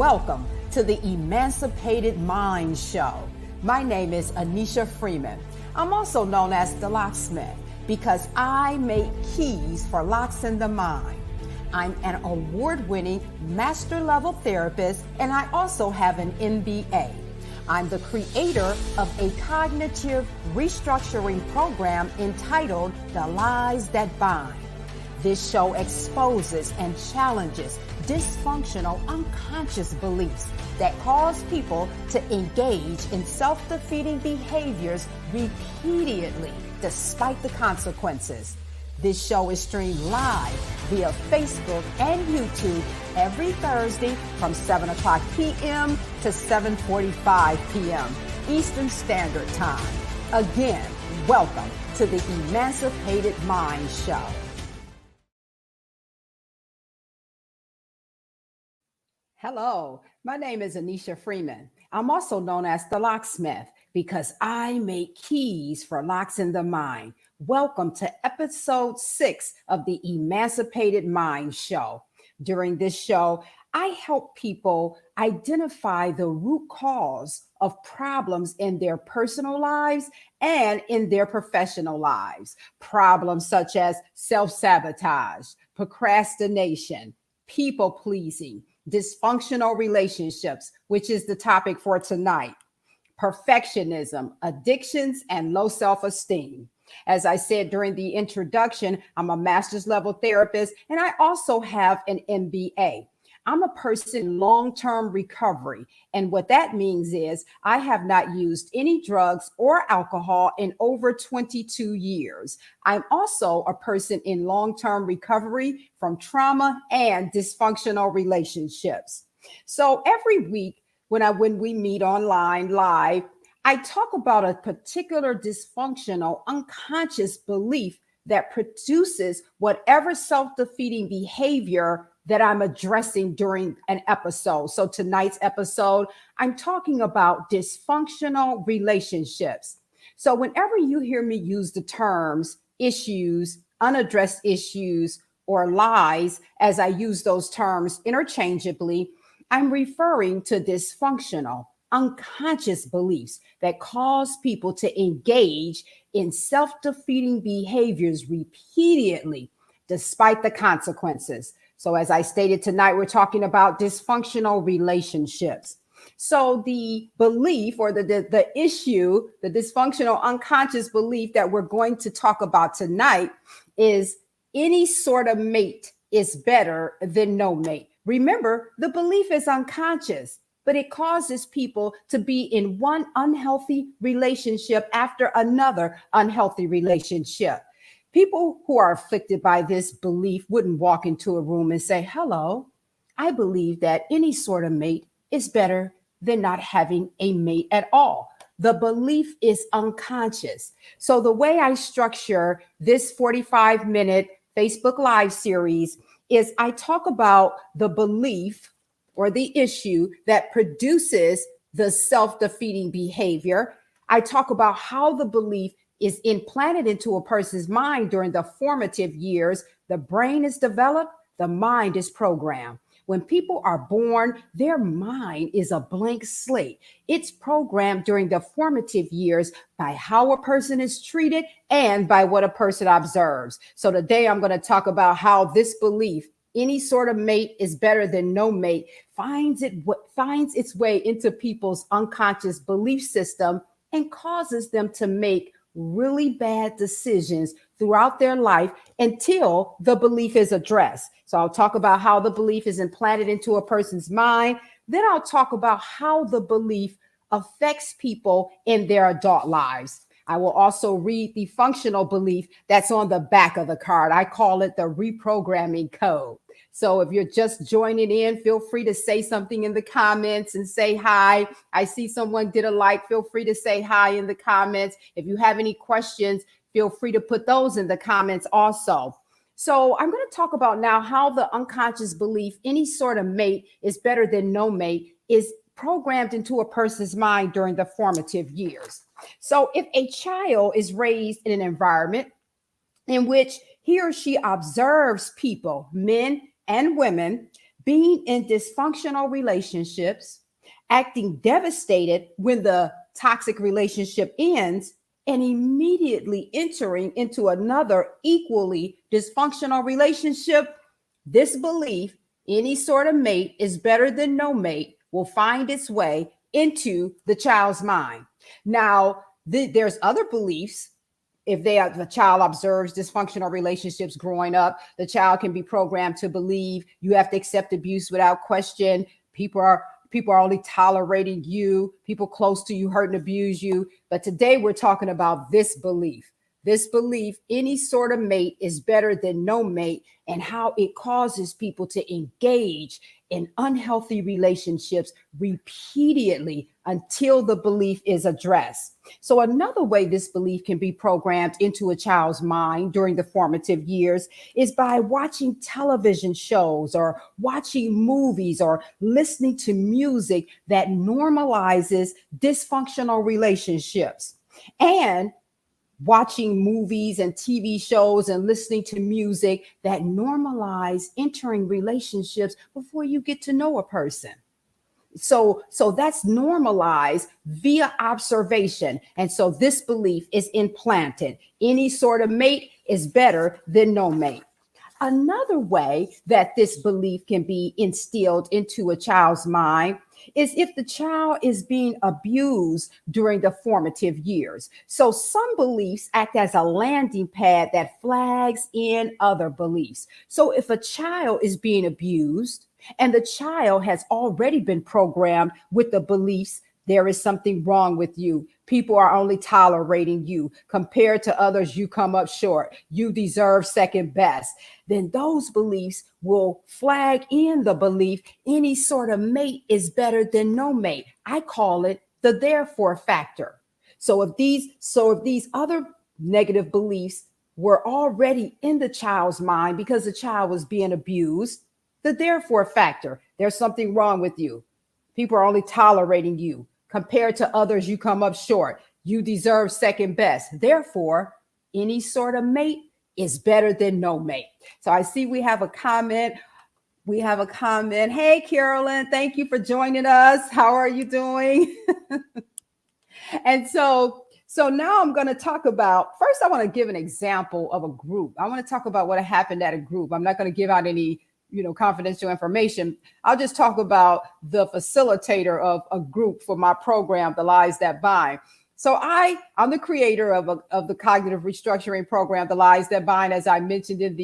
Welcome to the Emancipated Mind Show. My name is Anneshia Freeman. I'm also known as the locksmith because I make keys for locks in the mind. I'm an award-winning master-level therapist, and I also have an MBA. I'm the creator of a cognitive restructuring program entitled The Lies That Bind. This show exposes and challenges dysfunctional unconscious beliefs that cause people to engage in self-defeating behaviors repeatedly despite the consequences. This show is streamed live via Facebook and YouTube every Thursday from 7 o'clock p.m. to 7:45 p.m. Eastern Standard Time. Again, welcome to the Emancipated Mind Show. Hello, my name is Anneshia Freeman. I'm also known as the locksmith because I make keys for locks in the mind. Welcome to episode 6 of the Emancipated Mind Show. During this show, I help people identify the root cause of problems in their personal lives and in their professional lives. Problems such as self-sabotage, procrastination, people-pleasing, dysfunctional relationships, which is the topic for tonight, perfectionism, addictions, and low self-esteem. As I said during the introduction, I'm a master's level therapist, and I also have an MBA. I'm a person in long-term recovery. And what that means is I have not used any drugs or alcohol in over 22 years. I'm also a person in long-term recovery from trauma and dysfunctional relationships. So every week when we meet online live, I talk about a particular dysfunctional unconscious belief that produces whatever self-defeating behavior that I'm addressing during an episode. So tonight's episode, I'm talking about dysfunctional relationships. So whenever you hear me use the terms issues, unaddressed issues, or lies, as I use those terms interchangeably, I'm referring to dysfunctional, unconscious beliefs that cause people to engage in self-defeating behaviors repeatedly, despite the consequences. So as I stated tonight, we're talking about dysfunctional relationships. So the belief or the issue, the dysfunctional unconscious belief that we're going to talk about tonight is any sort of mate is better than no mate. Remember, the belief is unconscious, but it causes people to be in one unhealthy relationship after another unhealthy relationship. People who are afflicted by this belief wouldn't walk into a room and say, hello, I believe that any sort of mate is better than not having a mate at all. The belief is unconscious. So the way I structure this 45-minute Facebook Live series is I talk about the belief or the issue that produces the self-defeating behavior. I talk about how the belief is implanted into a person's mind during the formative years. The brain is developed, the mind is programmed. When people are born, their mind is a blank slate. It's programmed during the formative years by how a person is treated and by what a person observes. So today I'm going to talk about how this belief, any sort of mate is better than no mate, finds its way into people's unconscious belief system and causes them to make really bad decisions throughout their life until the belief is addressed. So I'll talk about how the belief is implanted into a person's mind. Then I'll talk about how the belief affects people in their adult lives. I will also read the functional belief that's on the back of the card. I call it the reprogramming code. So if you're just joining in, feel free to say something in the comments and say hi. I see someone did a like. Feel free to say hi in the comments. If you have any questions, feel free to put those in the comments also. So I'm going to talk about now how the unconscious belief, any sort of mate is better than no mate, is programmed into a person's mind during the formative years. So if a child is raised in an environment in which he or she observes people, men and women, being in dysfunctional relationships, acting devastated when the toxic relationship ends, and immediately entering into another equally dysfunctional relationship. This belief, any sort of mate is better than no mate, will find its way into the child's mind. Now, there's other beliefs. If the child observes dysfunctional relationships growing up, the child can be programmed to believe you have to accept abuse without question. People are only tolerating you. People close to you hurt and abuse you. But today we're talking about this belief. This belief, any sort of mate is better than no mate, and how it causes people to engage in unhealthy relationships repeatedly until the belief is addressed. So another way this belief can be programmed into a child's mind during the formative years is by watching television shows or watching movies or listening to music that normalizes dysfunctional relationships. And watching movies and TV shows and listening to music that normalize entering relationships before you get to know a person. So that's normalized via observation. And so this belief is implanted. Any sort of mate is better than no mate. Another way that this belief can be instilled into a child's mind is if the child is being abused during the formative years. So some beliefs act as a landing pad that flags in other beliefs. So if a child is being abused and the child has already been programmed with the beliefs, there is something wrong with you. People are only tolerating you. Compared to others, you come up short. You deserve second best. Then those beliefs will flag in the belief any sort of mate is better than no mate. I call it the therefore factor. So if these other negative beliefs were already in the child's mind because the child was being abused, the therefore factor, there's something wrong with you. People are only tolerating you. Compared to others, you come up short. You deserve second best. Therefore, any sort of mate is better than no mate. So I see we have a comment. Hey, Carolyn, thank you for joining us. How are you doing? And so now I'm going to talk about, first, I want to give an example of a group. I want to talk about what happened at a group. I'm not going to give out any confidential information. I'll just talk about the facilitator of a group for my program, The Lies That Bind. So I'm the creator of the cognitive restructuring program, The Lies That Bind, as I mentioned in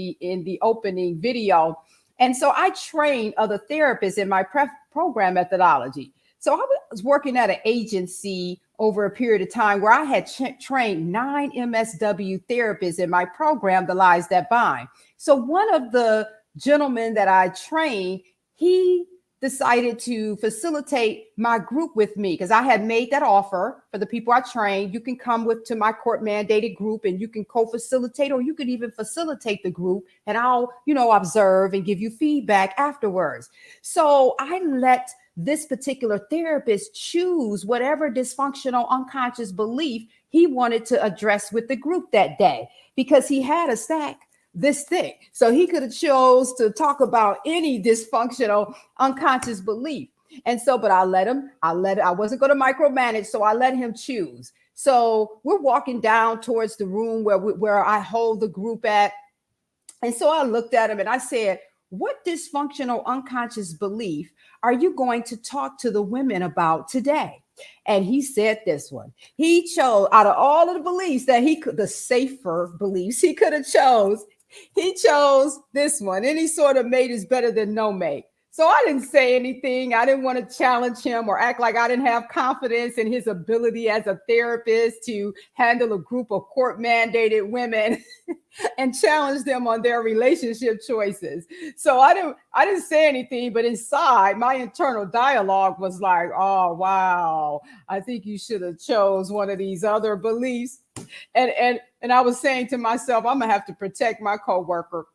the opening video. And so I train other therapists in my program methodology. So I was working at an agency over a period of time where I had trained 9 MSW therapists in my program, The Lies That Bind. So one of the gentleman that I trained, he decided to facilitate my group with me because I had made that offer for the people I trained. You can come to my court mandated group and you can co-facilitate, or you could even facilitate the group and I'll, observe and give you feedback afterwards. So I let this particular therapist choose whatever dysfunctional unconscious belief he wanted to address with the group that day, because he had a stack this thing. So he could have chose to talk about any dysfunctional unconscious belief. And so, but I wasn't going to micromanage. So I let him choose. So we're walking down towards the room where I hold the group at. And so I looked at him and I said, what dysfunctional unconscious belief are you going to talk to the women about today? And he said this one. He chose, out of all of the beliefs that the safer beliefs he could have chose, he chose this one. Any sort of mate is better than no mate. So I didn't say anything. I didn't want to challenge him or act like I didn't have confidence in his ability as a therapist to handle a group of court mandated women and challenge them on their relationship choices. So I didn't say anything, but inside my internal dialogue was like, oh, wow, I think you should have chose one of these other beliefs. And I was saying to myself, I'm gonna have to protect my coworker.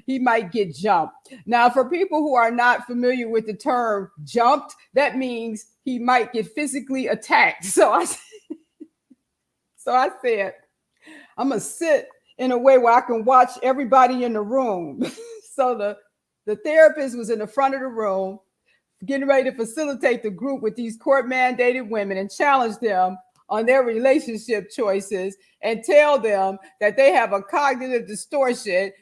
He might get jumped. Now, for people who are not familiar with the term jumped, that means he might get physically attacked. So I said, I'm gonna sit in a way where I can watch everybody in the room. So The therapist was in the front of the room, getting ready to facilitate the group with these court mandated women and challenge them on their relationship choices and tell them that they have a cognitive distortion.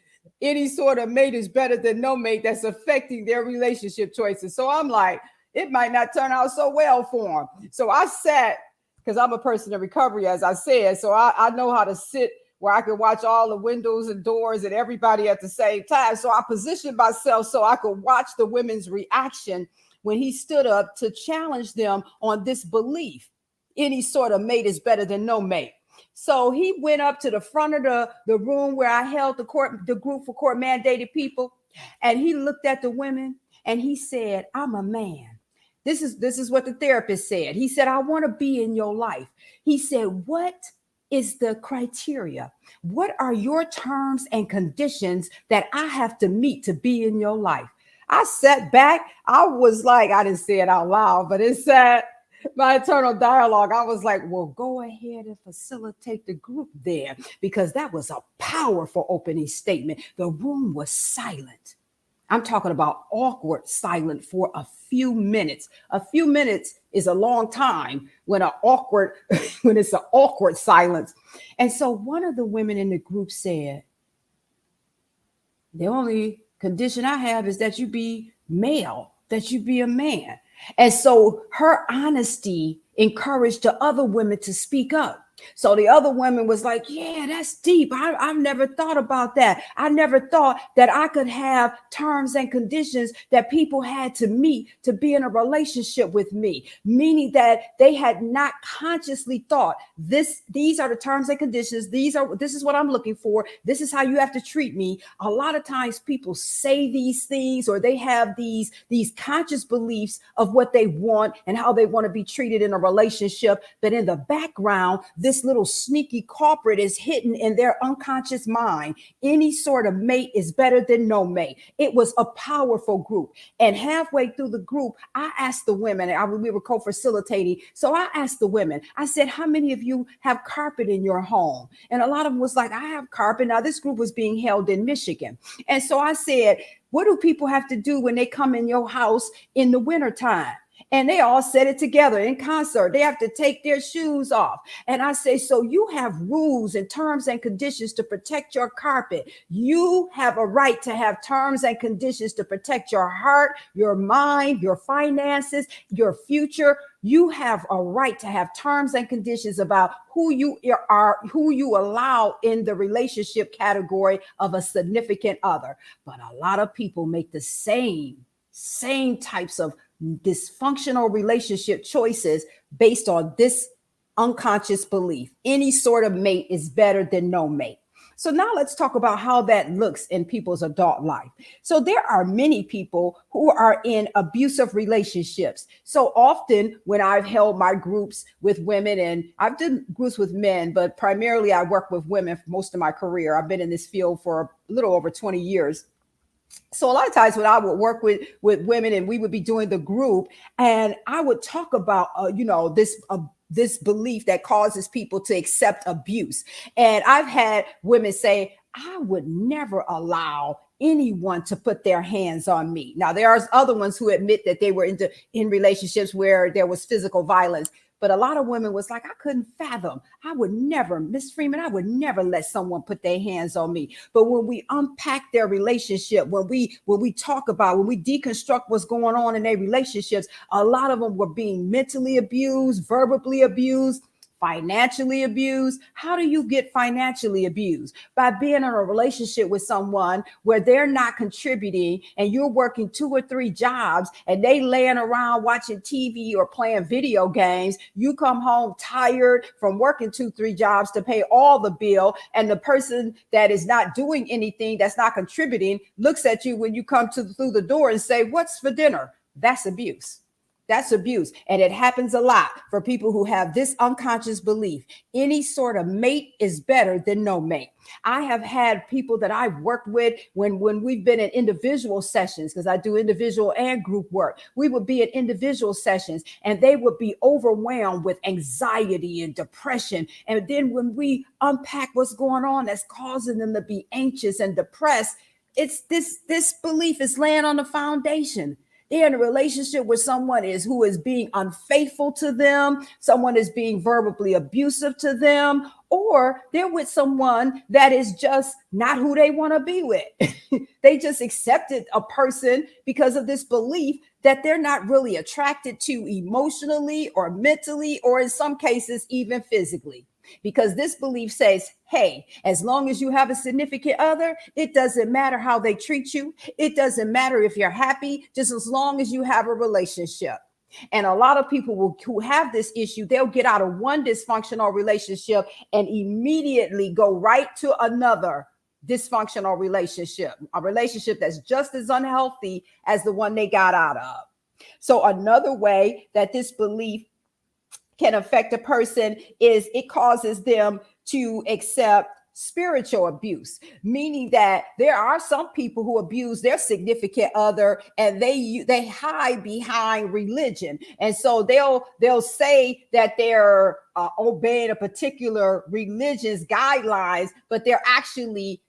Any sort of mate is better than no mate, that's affecting their relationship choices. So I'm like, it might not turn out so well for them. So I sat, because I'm a person in recovery, as I said, so I know how to sit where I could watch all the windows and doors and everybody at the same time. So I positioned myself so I could watch the women's reaction when he stood up to challenge them on this belief. Any sort of mate is better than no mate. So he went up to the front of the room where I held the group for court mandated people, and he looked at the women and he said, "I'm a man." This is what the therapist said. He said, "I want to be in your life." He said, "What is the criteria? What are your terms and conditions that I have to meet to be in your life?" I sat back. I was like, I didn't say it out loud, but it said, my internal dialogue, I was like, well, go ahead and facilitate the group there, because that was a powerful opening statement. The room was silent. I'm talking about awkward silent for a few minutes. A few minutes is a long time when it's an awkward silence. And so one of the women in the group said, "The only condition I have is that you be male, that you be a man." And so her honesty encouraged the other women to speak up. So the other women was like, "Yeah, that's deep. I've never thought about that. I never thought that I could have terms and conditions that people had to meet to be in a relationship with me," meaning that they had not consciously thought, these are the terms and conditions. This is what I'm looking for. This is how you have to treat me. A lot of times people say these things, or they have these conscious beliefs of what they want and how they want to be treated in a relationship. But in the background, this little sneaky culprit is hidden in their unconscious mind. Any sort of mate is better than no mate. It was a powerful group. And halfway through the group, I asked the women, we were co-facilitating. So I asked the women, I said, "How many of you have carpet in your home?" And a lot of them was like, "I have carpet." Now this group was being held in Michigan. And so I said, "What do people have to do when they come in your house in the wintertime?" And they all said it together in concert. They have to take their shoes off. And I say, so you have rules and terms and conditions to protect your carpet. You have a right to have terms and conditions to protect your heart, your mind, your finances, your future. You have a right to have terms and conditions about who you are, who you allow in the relationship category of a significant other. But a lot of people make the same types of dysfunctional relationship choices based on this unconscious belief. Any sort of mate is better than no mate. So now let's talk about how that looks in people's adult life. So there are many people who are in abusive relationships. So often when I've held my groups with women, and I've done groups with men, but primarily I work with women for most of my career. I've been in this field for a little over 20 years. So a lot of times when I would work with women and we would be doing the group, and I would talk about, this belief that causes people to accept abuse. And I've had women say, "I would never allow anyone to put their hands on me." Now, there are other ones who admit that they were in relationships where there was physical violence. But a lot of women was like, "I couldn't fathom. I would never, Miss Freeman, I would never let someone put their hands on me." But when we unpack their relationship, when we deconstruct what's going on in their relationships, a lot of them were being mentally abused, verbally abused, financially abused. How do you get financially abused? By being in a relationship with someone where they're not contributing and you're working 2 or 3 jobs and they laying around watching TV or playing video games. You come home tired from working 2, 3 jobs to pay all the bill, and the person that is not doing anything, that's not contributing, looks at you when you come through the door and say, "What's for dinner?" That's abuse. That's abuse. And it happens a lot for people who have this unconscious belief. Any sort of mate is better than no mate. I have had people that I've worked with when we've been in individual sessions, because I do individual and group work. We would be in individual sessions and they would be overwhelmed with anxiety and depression. And then when we unpack what's going on that's causing them to be anxious and depressed, It's this belief is laying on the foundation. They're in a relationship with someone who is being unfaithful to them, someone is being verbally abusive to them, or they're with someone that is just not who they want to be with. They just accepted a person because of this belief that they're not really attracted to emotionally or mentally, or in some cases, even physically. Because this belief says, hey, as long as you have a significant other, it doesn't matter how they treat you. It doesn't matter if you're happy, just as long as you have a relationship. And a lot of people who have this issue, they'll get out of one dysfunctional relationship and immediately go right to another dysfunctional relationship, a relationship that's just as unhealthy as the one they got out of. So another way that this belief can affect a person is it causes them to accept spiritual abuse, meaning that there are some people who abuse their significant other and they hide behind religion, and so they'll say that they're obeying a particular religion's guidelines, but they're actually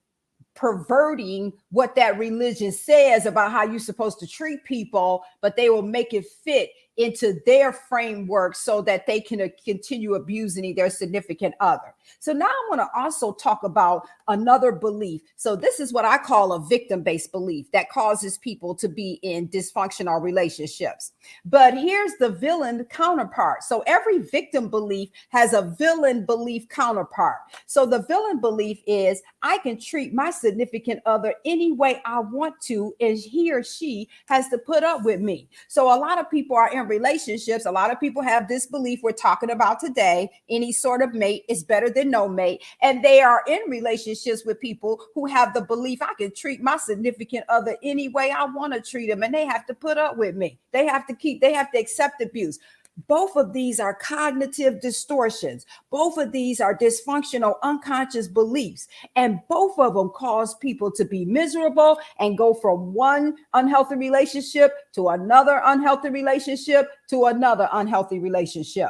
perverting what that religion says about how you're supposed to treat people, but they will make it fit into their framework so that they can continue abusing their significant other. So now I want to also talk about another belief. So this is what I call a victim-based belief that causes people to be in dysfunctional relationships. But here's the villain counterpart. So every victim belief has a villain belief counterpart. So the villain belief is I can treat my significant other any way I want to, and he or she has to put up with me. So a lot of people are in relationships. A lot of people have this belief we're talking about today. Any sort of mate is better than no mate. And they are in relationships with people who have the belief I can treat my significant other any way I want to treat them, and they have to put up with me. They have to accept abuse. Both of these are cognitive distortions. Both of these are dysfunctional, unconscious beliefs. And both of them cause people to be miserable and go from one unhealthy relationship to another unhealthy relationship to another unhealthy relationship.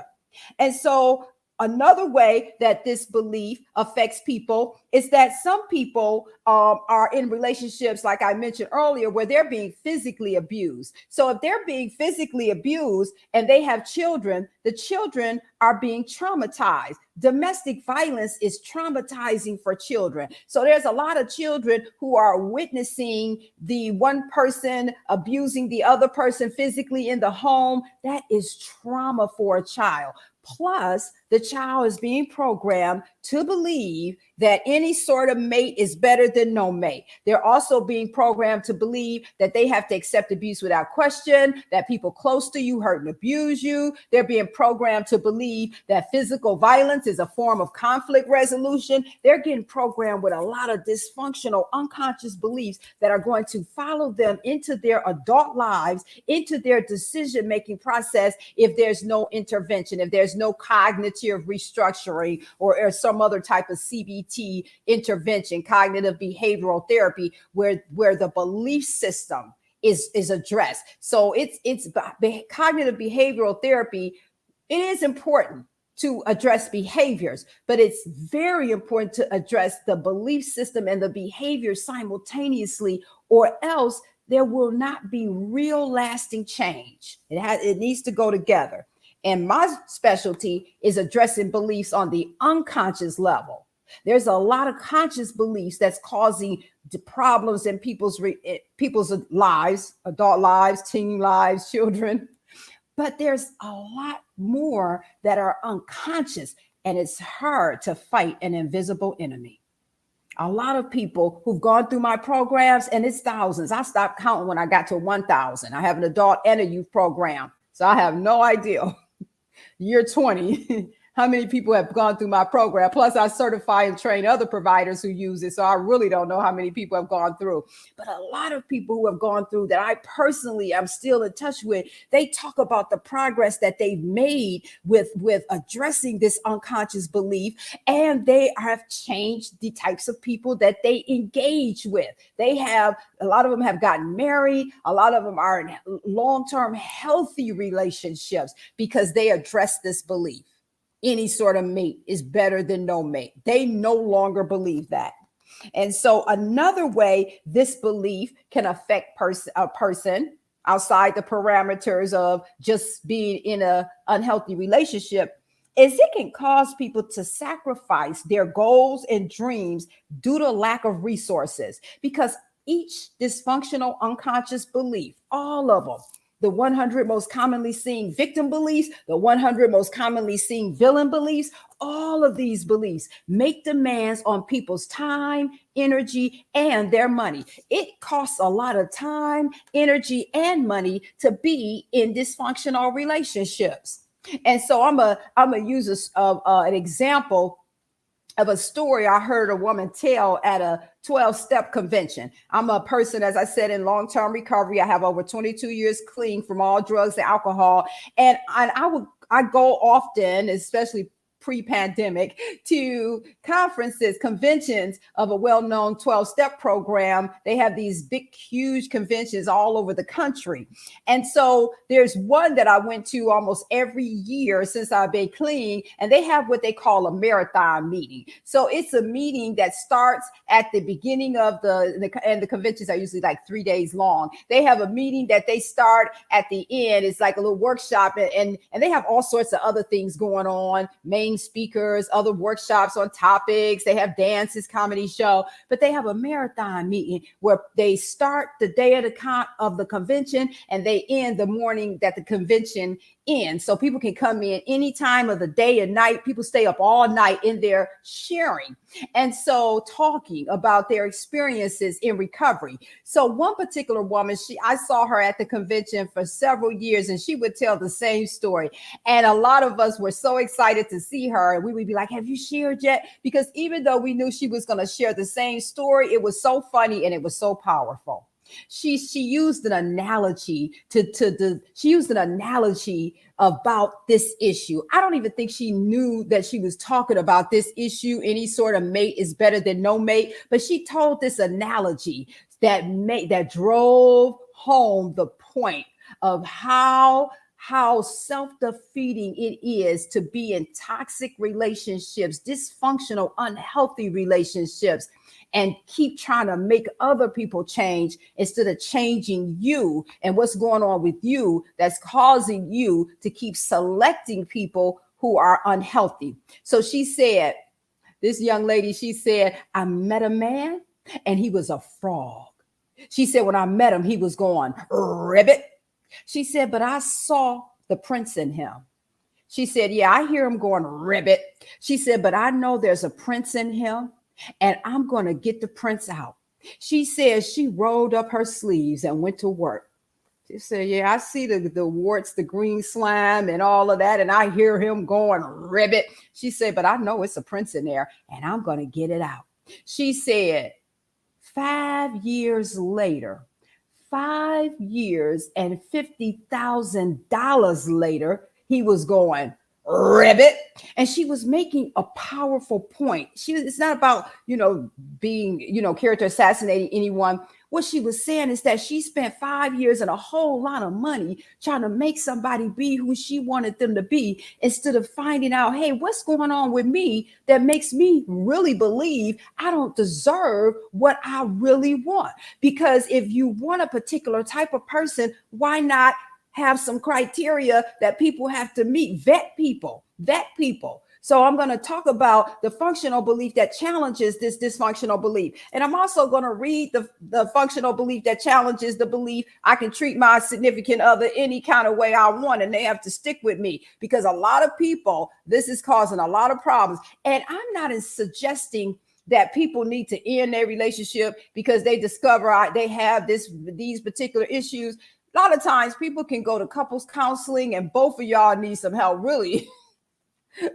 And so another way that this belief affects people is that some people are in relationships, like I mentioned earlier, where they're being physically abused. So if they're being physically abused and they have children, the children are being traumatized. Domestic violence is traumatizing for children. So there's a lot of children who are witnessing the one person abusing the other person physically in the home. That is trauma for a child. Plus, the child is being programmed to believe that any sort of mate is better than no mate. They're also being programmed to believe that they have to accept abuse without question, that people close to you hurt and abuse you. They're being programmed to believe that physical violence is a form of conflict resolution. They're getting programmed with a lot of dysfunctional, unconscious beliefs that are going to follow them into their adult lives, into their decision-making process if there's no intervention, if there's no cognitive restructuring or some other type of CBT intervention, cognitive behavioral therapy, where the belief system is addressed. So it's cognitive behavioral therapy. It is important to address behaviors, but it's very important to address the belief system and the behavior simultaneously, or else there will not be real lasting change. It needs to go together. And my specialty is addressing beliefs on the unconscious level. There's a lot of conscious beliefs that's causing the problems in people's lives, adult lives, teen lives, children. But there's a lot more that are unconscious, and it's hard to fight an invisible enemy. A lot of people who've gone through my programs, and it's thousands. I stopped counting when I got to 1,000. I have an adult and a youth program, so I have no idea. Year 20, how many people have gone through my program? Plus, I certify and train other providers who use it. So I really don't know how many people have gone through. But a lot of people who have gone through that I personally am still in touch with, they talk about the progress that they've made with addressing this unconscious belief. And they have changed the types of people that they engage with. A lot of them have gotten married. A lot of them are in long-term healthy relationships because they address this belief. Any sort of mate is better than no mate. They no longer believe that. And so another way this belief can affect a person outside the parameters of just being in an unhealthy relationship is it can cause people to sacrifice their goals and dreams due to lack of resources, because each dysfunctional unconscious belief, all of them, the 100 most commonly seen victim beliefs, the 100 most commonly seen villain beliefs, all of these beliefs make demands on people's time, energy, and their money. It costs a lot of time, energy, and money to be in dysfunctional relationships. And so I'm a use an example of a story I heard a woman tell at a 12-step convention. I'm a person, as I said, in long-term recovery. I have over 22 years clean from all drugs and alcohol. And I go often, especially pre-pandemic, to conferences, conventions of a well-known 12-step program. They have these big, huge conventions all over the country. And so there's one that I went to almost every year since I've been clean, and they have what they call a marathon meeting. So it's a meeting that starts at the beginning of and the conventions are usually like 3 days long. They have a meeting that they start at the end. It's like a little workshop, and they have all sorts of other things going on, main speakers, other workshops on topics. They have dances, comedy show, but they have a marathon meeting where they start the day of the convention and they end the morning that the convention ends. So people can come in any time of the day and night. People stay up all night in there sharing. And so talking about their experiences in recovery. So one particular woman, I saw her at the convention for several years, and she would tell the same story. And a lot of us were so excited to see her. And we would be like, have you shared yet? Because even though we knew she was going to share the same story, it was so funny and it was so powerful. She used an analogy about this issue. I don't even think she knew that she was talking about this issue. Any sort of mate is better than no mate. But she told this analogy that drove home the point of how self-defeating it is to be in toxic relationships, dysfunctional, unhealthy relationships, and keep trying to make other people change instead of changing you and what's going on with you that's causing you to keep selecting people who are unhealthy. So she said, this young lady, she said, I met a man and he was a frog. She said, when I met him, he was going ribbit. She said, but I saw the prince in him. She said, yeah, I hear him going ribbit. She said, but I know there's a prince in him and I'm going to get the prince out. She said she rolled up her sleeves and went to work. She said, yeah, I see the warts, the green slime and all of that. And I hear him going ribbit. She said, but I know it's a prince in there and I'm going to get it out. She said, 5 years later, 5 years and $50,000 later, he was going ribbit. And she was making a powerful point. It's not about, being, character assassinating anyone. What she was saying is that she spent 5 years and a whole lot of money trying to make somebody be who she wanted them to be, instead of finding out, hey, what's going on with me that makes me really believe I don't deserve what I really want? Because if you want a particular type of person, why not have some criteria that people have to meet? Vet people. So I'm going to talk about the functional belief that challenges this dysfunctional belief. And I'm also going to read the functional belief that challenges the belief I can treat my significant other any kind of way I want, and they have to stick with me, because a lot of people, this is causing a lot of problems. And I'm not suggesting that people need to end their relationship because they discover they have these particular issues. A lot of times people can go to couples counseling and both of y'all need some help, really.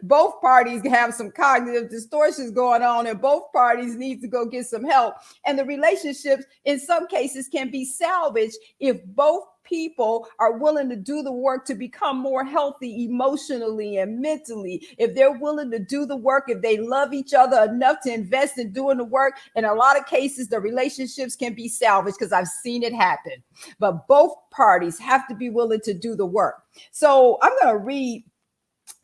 Both parties have some cognitive distortions going on and both parties need to go get some help. And the relationships in some cases can be salvaged if both people are willing to do the work to become more healthy emotionally and mentally. If they're willing to do the work, if they love each other enough to invest in doing the work, in a lot of cases, the relationships can be salvaged, because I've seen it happen. But both parties have to be willing to do the work. So I'm going to read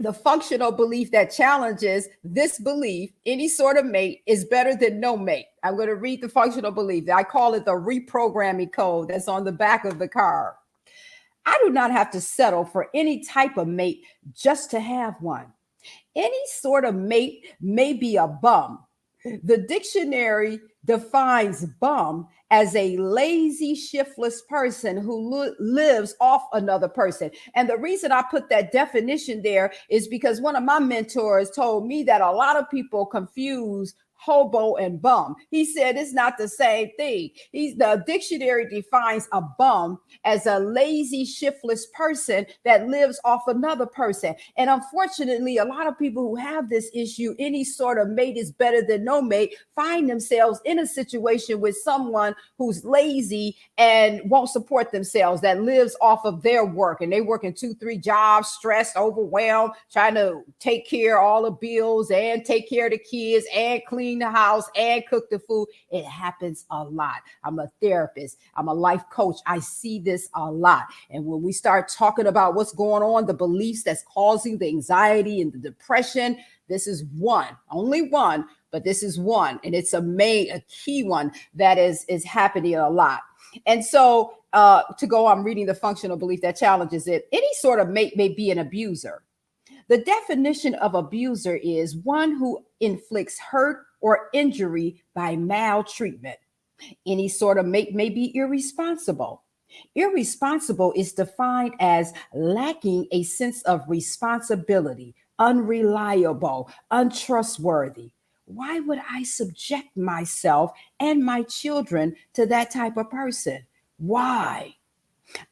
The functional belief that challenges this belief, any sort of mate is better than no mate. I'm going to read the functional belief. I call it the reprogramming code that's on the back of the card. I do not have to settle for any type of mate just to have one. Any sort of mate may be a bum. The dictionary defines bum as a lazy, shiftless person who lives off another person. And the reason I put that definition there is because one of my mentors told me that a lot of people confuse hobo and bum. He said it's not the same thing. The dictionary defines a bum as a lazy, shiftless person that lives off another person. And unfortunately, a lot of people who have this issue, any sort of mate is better than no mate, find themselves in a situation with someone who's lazy and won't support themselves, that lives off of their work, and they work in 2-3 jobs, stressed, overwhelmed, trying to take care of all the bills and take care of the kids and clean the house and cook the food. It happens a lot. I'm a therapist. I'm a life coach. I see this a lot. And when we start talking about what's going on, the beliefs that's causing the anxiety and the depression, this is one, only one, but this is one. And it's a key one that is happening a lot. And so to go, I'm reading the functional belief that challenges it. Any sort of mate may be an abuser. The definition of abuser is one who inflicts hurt or injury by maltreatment. Any sort of mate may be irresponsible. Irresponsible is defined as lacking a sense of responsibility, unreliable, untrustworthy. Why would I subject myself and my children to that type of person? Why?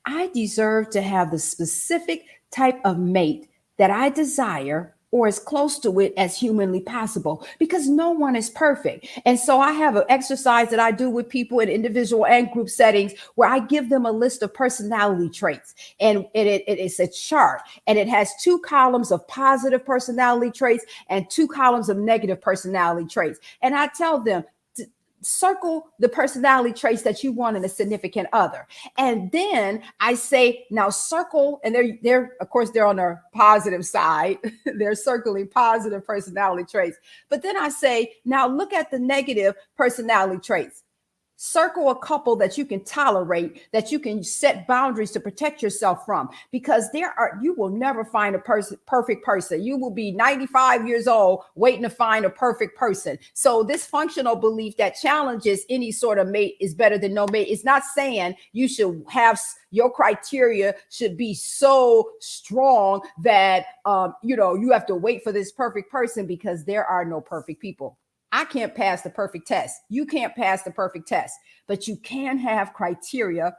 I deserve to have the specific type of mate that I desire, or as close to it as humanly possible, because no one is perfect. And so I have an exercise that I do with people in individual and group settings where I give them a list of personality traits, and it's a chart, and it has 2 columns of positive personality traits and 2 columns of negative personality traits. And I tell them, circle the personality traits that you want in a significant other. And then I say, now circle, and they're of course, they're on the positive side. They're circling positive personality traits. But then I say, now look at the negative personality traits. Circle a couple that you can tolerate, that you can set boundaries to protect yourself from, because you will never find a perfect person. You will be 95 years old waiting to find a perfect person. So this functional belief that challenges any sort of mate is better than no mate is not saying you should have your criteria should be so strong that you have to wait for this perfect person, because there are no perfect people. I can't pass the perfect test. You can't pass the perfect test, but you can have criteria,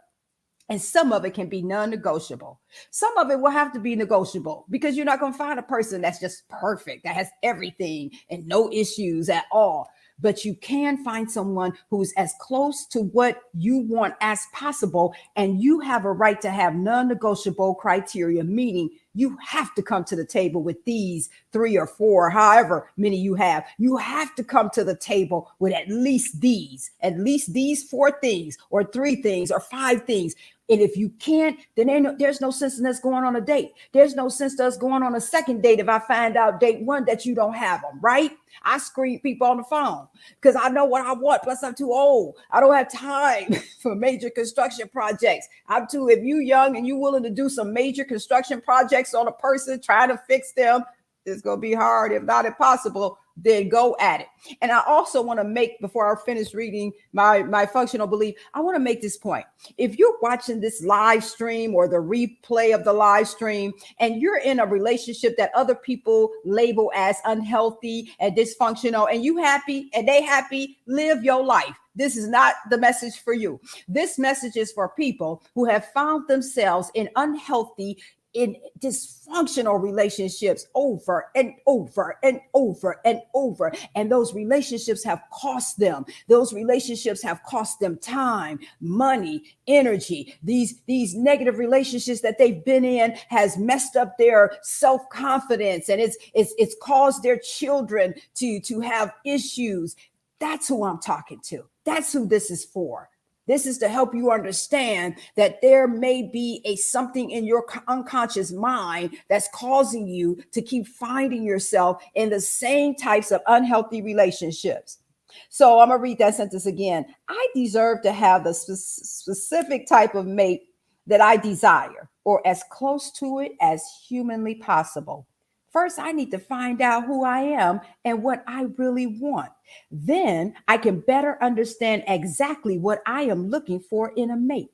and some of it can be non-negotiable. Some of it will have to be negotiable, because you're not going to find a person that's just perfect, that has everything and no issues at all. But you can find someone who's as close to what you want as possible, and you have a right to have non-negotiable criteria, meaning you have to come to the table with these 3 or 4, however many you have. You have to come to the table with at least these 4 things, or 3 things, or 5 things. And if you can't, then there's no sense in us going on a date. There's no sense to us going on a second date if I find out date 1 that you don't have them, right? I screen people on the phone because I know what I want. Plus, I'm too old. I don't have time for major construction projects. If you young and you willing to do some major construction projects on a person, trying to fix them, it's going to be hard, if not impossible. Then go at it. And I also want to make, before I finish reading my functional belief, I want to make this point. If you're watching this live stream or the replay of the live stream, and you're in a relationship that other people label as unhealthy and dysfunctional, and you happy and they happy, live your life. This is not the message for you. This message is for people who have found themselves in unhealthy, in dysfunctional relationships over and over and over and over. And those relationships have cost them. Those relationships have cost them time, money, energy. These negative relationships that they've been in has messed up their self-confidence, and it's caused their children to have issues. That's who I'm talking to. That's who this is for. This is to help you understand that there may be something in your unconscious mind that's causing you to keep finding yourself in the same types of unhealthy relationships. So I'm going to read that sentence again. I deserve to have the specific type of mate that I desire, or as close to it as humanly possible. First, I need to find out who I am and what I really want. Then I can better understand exactly what I am looking for in a mate.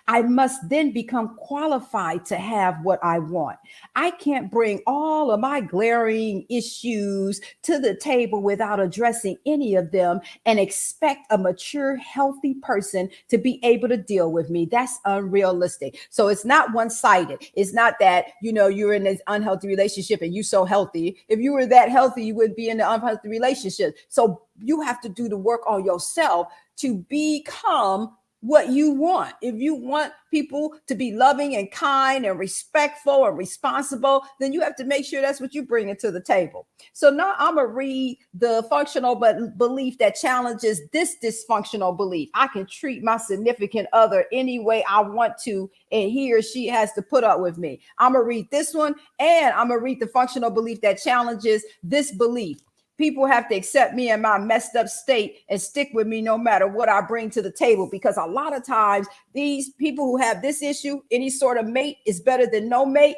I must then become qualified to have what I want. I can't bring all of my glaring issues to the table without addressing any of them and expect a mature, healthy person to be able to deal with me. That's unrealistic. So it's not one-sided. It's not that, you're in this unhealthy relationship and you're so healthy. If you were that healthy, you wouldn't be in the unhealthy relationship. So you have to do the work on yourself to become what you want. If you want people to be loving and kind and respectful and responsible, then you have to make sure that's what you bring to the table. So now I'm going to read the functional belief that challenges this dysfunctional belief. I can treat my significant other any way I want to, and he or she has to put up with me. I'm going to read this one, and I'm going to read the functional belief that challenges this belief. People have to accept me in my messed up state and stick with me no matter what I bring to the table, because a lot of times these people who have this issue, any sort of mate is better than no mate.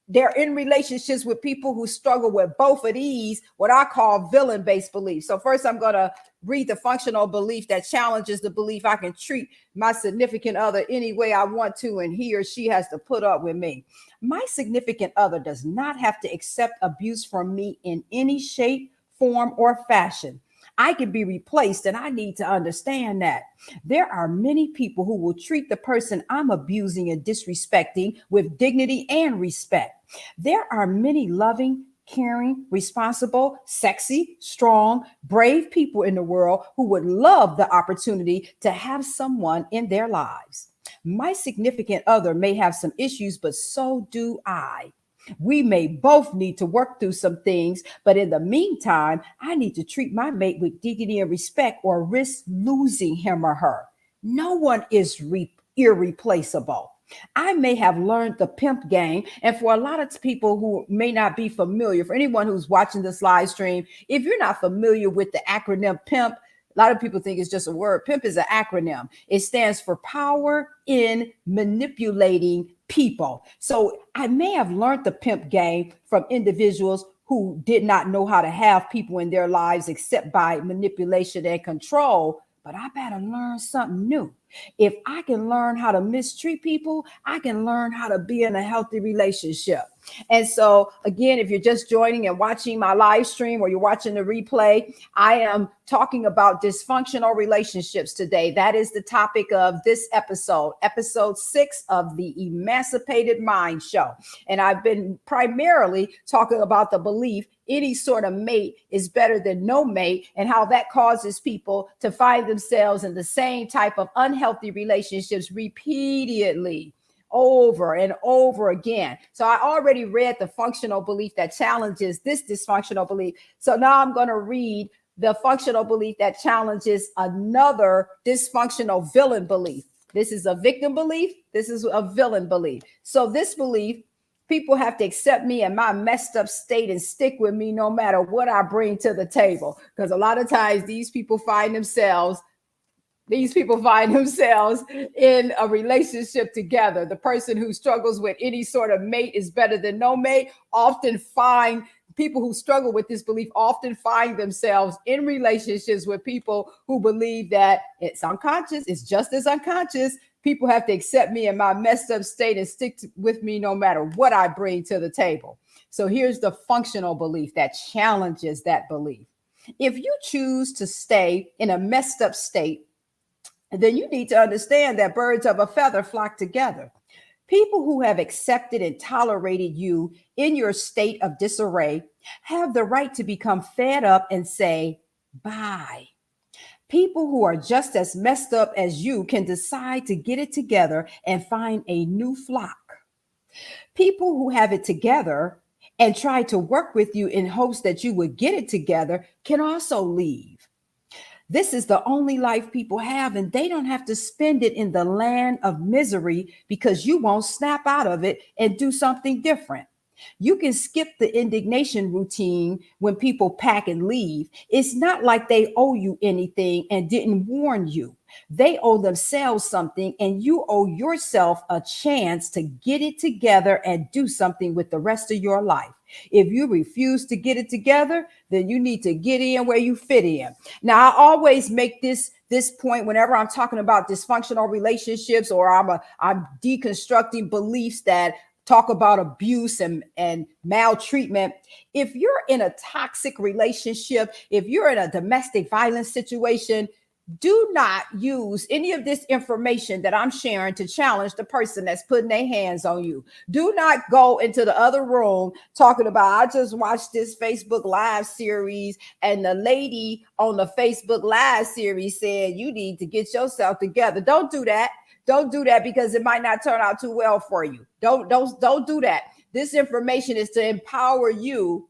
They're in relationships with people who struggle with both of these, what I call villain-based beliefs. So first, I'm going to read the functional belief that challenges the belief I can treat my significant other any way I want to, and he or she has to put up with me. My significant other does not have to accept abuse from me in any shape, form, or fashion. I can be replaced, and I need to understand that. There are many people who will treat the person I'm abusing and disrespecting with dignity and respect. There are many loving, caring, responsible, sexy, strong, brave people in the world who would love the opportunity to have someone in their lives. My significant other may have some issues, but so do I. We may both need to work through some things, but in the meantime, I need to treat my mate with dignity and respect or risk losing him or her. No one is irreplaceable. I may have learned the pimp game. And for a lot of people who may not be familiar, for anyone who's watching this live stream, if you're not familiar with the acronym pimp, a lot of people think it's just a word. Pimp is an acronym. It stands for power in manipulating people. So I may have learned the pimp game from individuals who did not know how to have people in their lives except by manipulation and control. But I better learn something new. If I can learn how to mistreat people, I can learn how to be in a healthy relationship. And so, again, if you're just joining and watching my live stream or you're watching the replay, I am talking about dysfunctional relationships today. That is the topic of this episode 6 of the Emancipated Mind Show. And I've been primarily talking about the belief any sort of mate is better than no mate, and how that causes people to find themselves in the same type of unhealthy relationships repeatedly, over and over again. So I already read the functional belief that challenges this dysfunctional belief. So now I'm going to read the functional belief that challenges another dysfunctional villain belief. This is a victim belief. This is a villain belief. So this belief, people have to accept me in my messed up state and stick with me no matter what I bring to the table. Because a lot of times these people find themselves in a relationship together. The person who struggles with any sort of mate is better than no mate. People who struggle with this belief often find themselves in relationships with people who believe that it's unconscious. It's just as unconscious. People have to accept me in my messed up state and stick with me no matter what I bring to the table. So here's the functional belief that challenges that belief. If you choose to stay in a messed up state, then you need to understand that birds of a feather flock together. People who have accepted and tolerated you in your state of disarray have the right to become fed up and say, bye. People who are just as messed up as you can decide to get it together and find a new flock. People who have it together and try to work with you in hopes that you would get it together can also leave. This is the only life people have, and they don't have to spend it in the land of misery because you won't snap out of it and do something different. You can skip the indignation routine when people pack and leave. It's not like they owe you anything and didn't warn you. They owe themselves something, and you owe yourself a chance to get it together and do something with the rest of your life. If you refuse to get it together, then you need to get in where you fit in. Now, I always make this point whenever I'm talking about dysfunctional relationships, or I'm deconstructing beliefs that talk about abuse and maltreatment. If you're in a toxic relationship, if you're in a domestic violence situation, do not use any of this information that I'm sharing to challenge the person that's putting their hands on you. Do not go into the other room talking about, I just watched this Facebook Live series, and the lady on the Facebook Live series said you need to get yourself together. Don't do that. Don't do that, because it might not turn out too well for you. Don't do that. This information is to empower you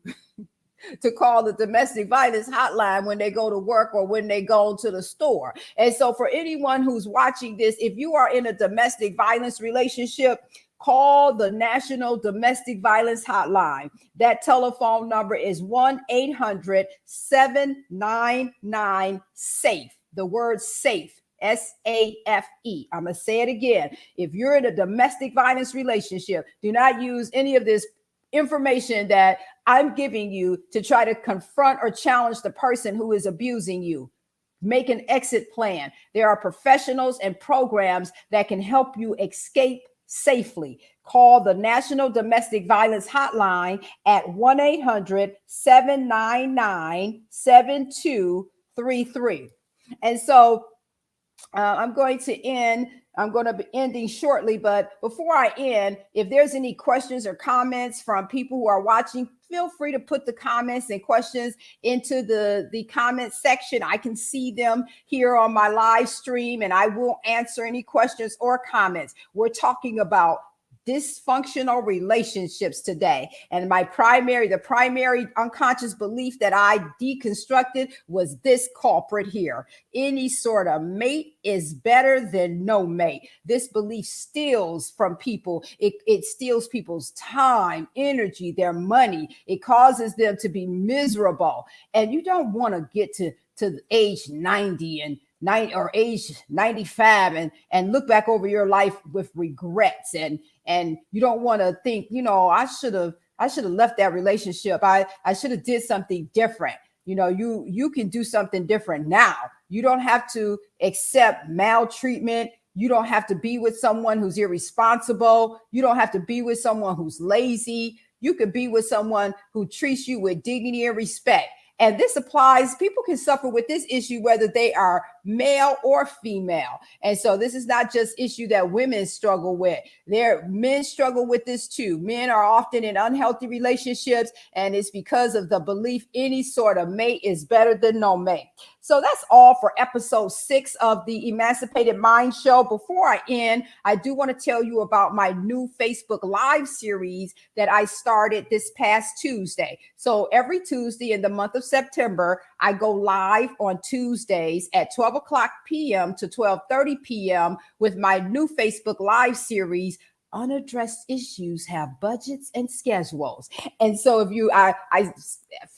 to call the domestic violence hotline when they go to work or when they go to the store. And so for anyone who's watching this, if you are in a domestic violence relationship, call the National Domestic Violence Hotline. That telephone number is 1-800-799-SAFE. The word SAFE. SAFE. I'm going to say it again. If you're in a domestic violence relationship, do not use any of this information that I'm giving you to try to confront or challenge the person who is abusing you. Make an exit plan. There are professionals and programs that can help you escape safely. Call the National Domestic Violence Hotline at 1-800-799-7233. And so I'm going to be ending shortly, but before I end, if there's any questions or comments from people who are watching, feel free to put the comments and questions into the comment section. I can see them here on my live stream, and I will answer any questions or comments. We're talking about dysfunctional relationships today. And the primary unconscious belief that I deconstructed was this culprit here. Any sort of mate is better than no mate. This belief steals from people. It steals people's time, energy, their money. It causes them to be miserable. And you don't want to get to age 90 and age 95 and look back over your life with regrets, and you don't want to think, I should have left that relationship. I should have did something different. You can do something different now. You don't have to accept maltreatment. You don't have to be with someone who's irresponsible. You don't have to be with someone who's lazy. You could be with someone who treats you with dignity and respect. And this applies, people can suffer with this issue whether they are male or female. And so this is not just issue that women struggle with. Men struggle with this too. Men are often in unhealthy relationships, and it's because of the belief any sort of mate is better than no mate. So that's all for episode 6 of the Emancipated Mind Show. Before I end, I do want to tell you about my new Facebook Live series that I started this past Tuesday. So every Tuesday in the month of September, I go live on Tuesdays at 12 o'clock p.m. to 12:30 p.m. with my new Facebook Live series, Unaddressed Issues Have Budgets and Schedules. And so if you,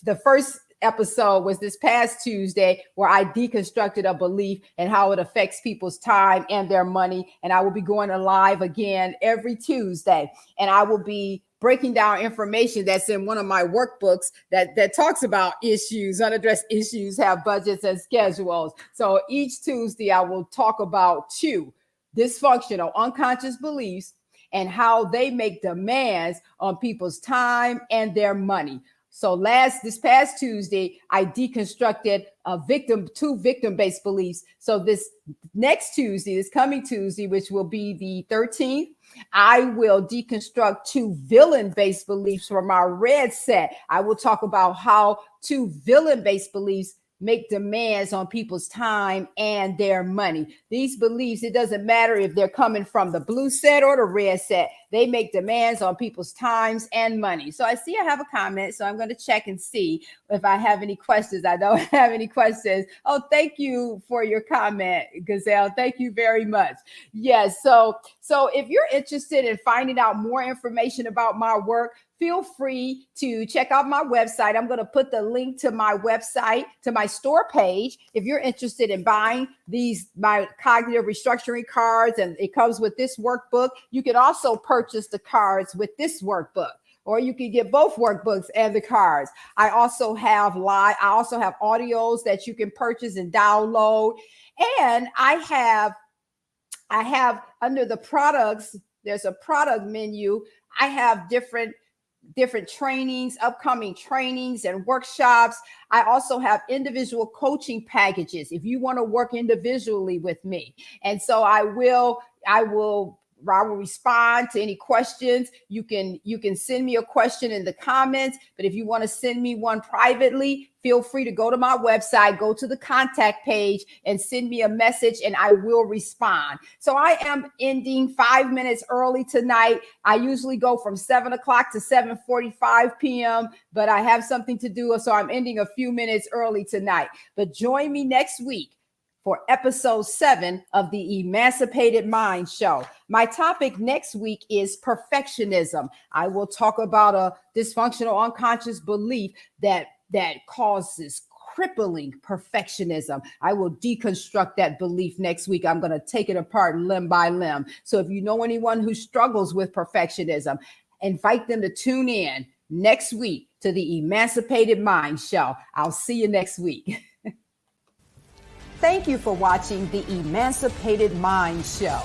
the first episode was this past Tuesday, where I deconstructed a belief and how it affects people's time and their money. And I will be going live again every Tuesday. And I will be breaking down information that's in one of my workbooks that talks about issues, unaddressed issues have budgets and schedules. So each Tuesday, I will talk about 2 dysfunctional unconscious beliefs and how they make demands on people's time and their money. So this past Tuesday, I deconstructed 2 victim-based beliefs. So this coming Tuesday, which will be the 13th, I will deconstruct 2 villain-based beliefs from our red set. I will talk about how 2 villain-based beliefs make demands on people's time and their money. These beliefs, it doesn't matter if they're coming from the blue set or the red set. they make demands on people's times and money. So I see I have a comment, so I'm going to check and see if I have any questions. I don't have any questions. Oh, thank you for your comment, Gazelle. Thank you very much. Yes. So if you're interested in finding out more information about my work, feel free to check out my website. I'm going to put the link to my website, to my store page. If you're interested in buying my cognitive restructuring cards, and it comes with this workbook, you can also purchase the cards with this workbook, or you can get both workbooks and the cards. I also have audios that you can purchase and download. And I have under the products, there's a product menu. I have different trainings, upcoming trainings and workshops. I also have individual coaching packages if you want to work individually with me. And so I will respond to any questions. You can send me a question in the comments, but if you want to send me one privately, feel free to go to my website, go to the contact page and send me a message and I will respond. So I am ending 5 minutes early tonight. I usually go from 7 o'clock to 7:45 p.m., but I have something to do. So I'm ending a few minutes early tonight, but join me next week for episode 7 of the Emancipated Mind Show. My topic next week is perfectionism. I will talk about a dysfunctional unconscious belief that causes crippling perfectionism. I will deconstruct that belief next week. I'm going to take it apart limb by limb. So if you know anyone who struggles with perfectionism, invite them to tune in next week to the Emancipated Mind Show. I'll see you next week. Thank you for watching the Emancipated Mind Show.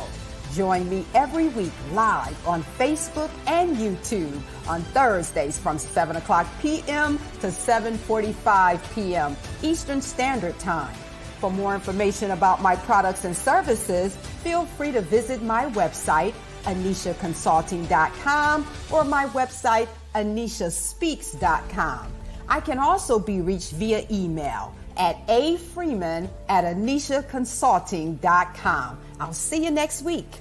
Join me every week live on Facebook and YouTube on Thursdays from 7 o'clock p.m. to 7:45 p.m. Eastern Standard Time. For more information about my products and services, feel free to visit my website, AnnesiaConsulting.com, or my website, AnnesiaSpeaks.com. I can also be reached via email at afreeman@AnnesiaConsulting.com. I'll see you next week.